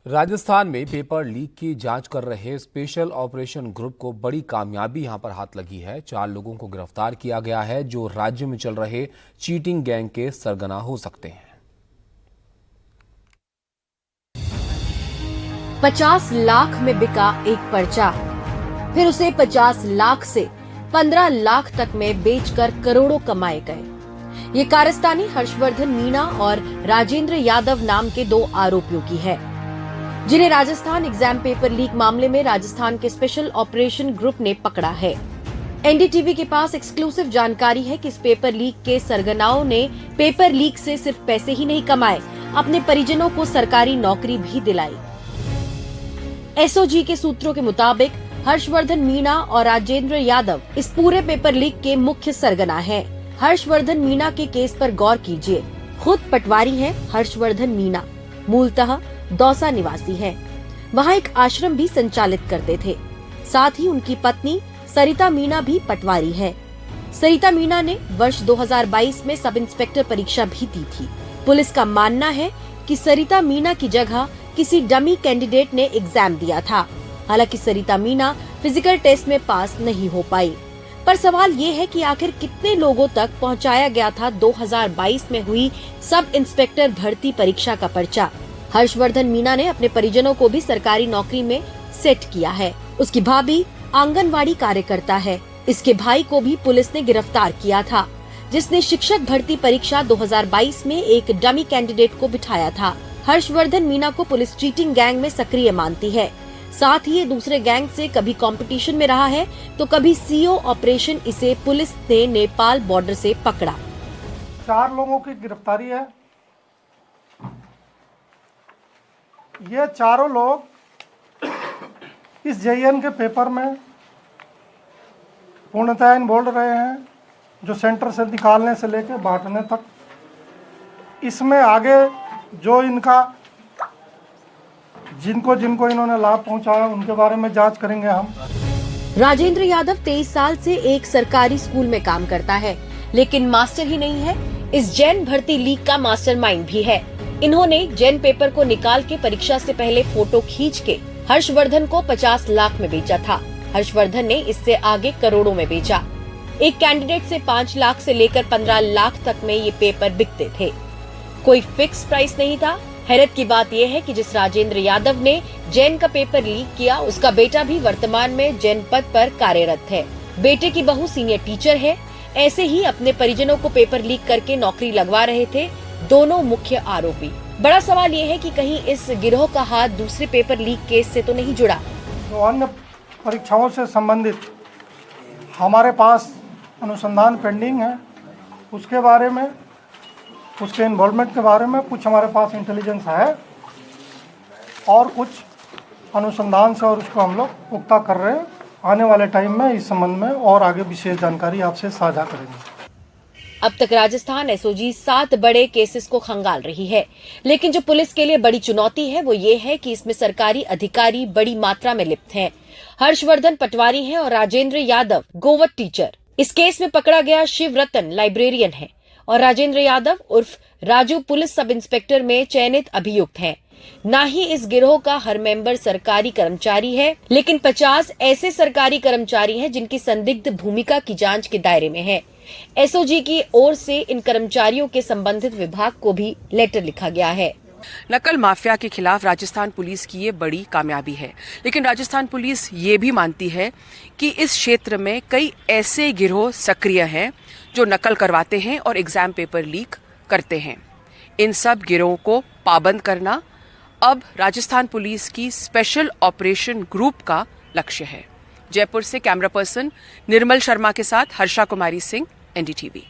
राजस्थान में paper leak की जांच कर रहे स्पेशल ऑपरेशन ग्रुप को बड़ी कामयाबी यहां पर हाथ लगी है। 4 लोगों को गिरफ्तार किया गया है जो राज्य में चल रहे चीटिंग गैंग के सरगना हो सकते हैं। 50 लाख में बिका एक पर्चा, फिर उसे 50 लाख से 15 लाख तक में बेचकर करोड़ों कमाए गए। ये कारस्तानी हर्षवर्धन मीणा और राजेंद्र यादव नाम के 2 आरोपियों की है, जिन्हें राजस्थान एग्जाम पेपर लीक मामले में राजस्थान के स्पेशल ऑपरेशन ग्रुप ने पकड़ा है। एनडीटीवी के पास एक्सक्लूसिव जानकारी है कि इस पेपर लीक के सरगनाओं ने पेपर लीक से सिर्फ पैसे ही नहीं कमाए, अपने परिजनों को सरकारी नौकरी भी दिलाई। एसओजी के सूत्रों के मुताबिक हर्षवर्धन मीणा और राजेंद्र यादव इस पूरे पेपर लीक के मुख्य सरगना हैं। हर्षवर्धन मीणा के केस पर गौर कीजिए। खुद पटवारी हैं हर्षवर्धन मीणा, मूलतः दौसा निवासी हैं। वहाँ एक आश्रम भी संचालित करते थे। साथ ही उनकी पत्नी सरिता मीणा भी पटवारी है। सरिता मीणा ने वर्ष 2022 में सब इंस्पेक्टर परीक्षा भी दी थी। पुलिस का मानना है कि सरिता मीणा की जगह किसी डमी कैंडिडेट ने एग्जाम दिया था। हालांकि सरिता मीणा फिजिकल टेस्ट में पास नहीं हो पाई। पर सवाल ये है कि आखिर कितने लोगों तक पहुंचाया गया था 2022 में हुई सब इंस्पेक्टर भर्ती परीक्षा का पर्चा। हर्षवर्धन मीणा ने अपने परिजनों को भी सरकारी नौकरी में सेट किया है। उसकी भाभी आंगनवाड़ी कार्यकर्ता है। इसके भाई को भी पुलिस ने गिरफ्तार किया था, जिसने शिक्षक भर्ती परीक्षा 2022 में एक डमी कैंडिडेट को बिठाया था। हर्षवर्धन मीणा को पुलिस चीटिंग गैंग में सक्रिय मानती है। साथ ही ये दूसरे गैंग से कभी कंपटीशन में रहा है तो कभी सीओ ऑपरेशन। इसे पुलिस ने नेपाल बॉर्डर से पकड़ा। 4 लोगों की गिरफ्तारी है। ये चारों लोग इस जेईएन के पेपर में पूर्णतः इन्वॉल्व रहे हैं, जो सेंटर से निकालने से लेकर बांटने तक। इसमें आगे जो इनका जिनको इन्होंने लाभ पहुंचाया उनके बारे में जांच करेंगे हम। राजेंद्र यादव 23 साल से एक सरकारी स्कूल में काम करता है, लेकिन मास्टर ही नहीं है, इस जैन भर्ती लीक का मास्टरमाइंड भी है। इन्होंने जैन पेपर को निकाल के परीक्षा से पहले फोटो खींच के हर्षवर्धन को 50 लाख में बेचा था। हर्षवर्धन ने इससे आगे करोड़ों में बेचा। एक कैंडिडेट से 5 लाख से लेकर 15 लाख तक में ये पेपर बिकते थे। कोई फिक्स प्राइस नहीं था। हैरत की बात यह है कि जिस राजेंद्र यादव ने जैन का पेपर लीक किया, उसका बेटा भी वर्तमान में जैन पद पर कार्यरत है। बेटे की बहू सीनियर टीचर है। ऐसे ही अपने परिजनों को पेपर लीक करके नौकरी लगवा रहे थे दोनों मुख्य आरोपी। बड़ा सवाल ये है कि कहीं इस गिरोह का हाथ दूसरे पेपर लीक केस से तो नहीं जुड़ा। तो अन्य परीक्षाओं से संबंधित हमारे पास अनुसंधान पेंडिंग है, उसके बारे में, उसके इन्वॉल्वमेंट के बारे में कुछ हमारे पास इंटेलिजेंस है और कुछ अनुसंधान से और उसको हम लोग पुख्ता कर रहे हैं। आने वाले टाइम में इस संबंध में और आगे विशेष जानकारी आपसे साझा करेंगे। अब तक राजस्थान एसओजी 7 बड़े केसेस को खंगाल रही है, लेकिन जो पुलिस के लिए बड़ी चुनौती है वो ये है कि इसमें सरकारी अधिकारी बड़ी मात्रा में लिप्त हैं। हर्षवर्धन पटवारी हैं और राजेंद्र यादव गोवत टीचर। इस केस में पकड़ा गया शिव रतन लाइब्रेरियन है और राजेंद्र यादव उर्फ राजू पुलिस सब इंस्पेक्टर में चयनित अभियुक्त हैं। ना ही इस गिरोह का हर मेंबर सरकारी कर्मचारी है, लेकिन 50 ऐसे सरकारी कर्मचारी हैं जिनकी संदिग्ध भूमिका की जांच के दायरे में है। एसओजी की ओर से इन कर्मचारियों के संबंधित विभाग को भी लेटर लिखा गया है। नकल माफिया के खिलाफ राजस्थान पुलिस की ये बड़ी कामयाबी है, लेकिन राजस्थान पुलिस ये भी मानती है कि इस क्षेत्र में कई ऐसे गिरोह सक्रिय हैं जो नकल करवाते हैं और एग्जाम पेपर लीक करते हैं। इन सब गिरोहों को पाबंद करना अब राजस्थान पुलिस की स्पेशल ऑपरेशन ग्रुप का लक्ष्य है। जयपुर से कैमरा पर्सन निर्मल शर्मा के साथ हर्षा कुमारी सिंह, एनडीटीवी।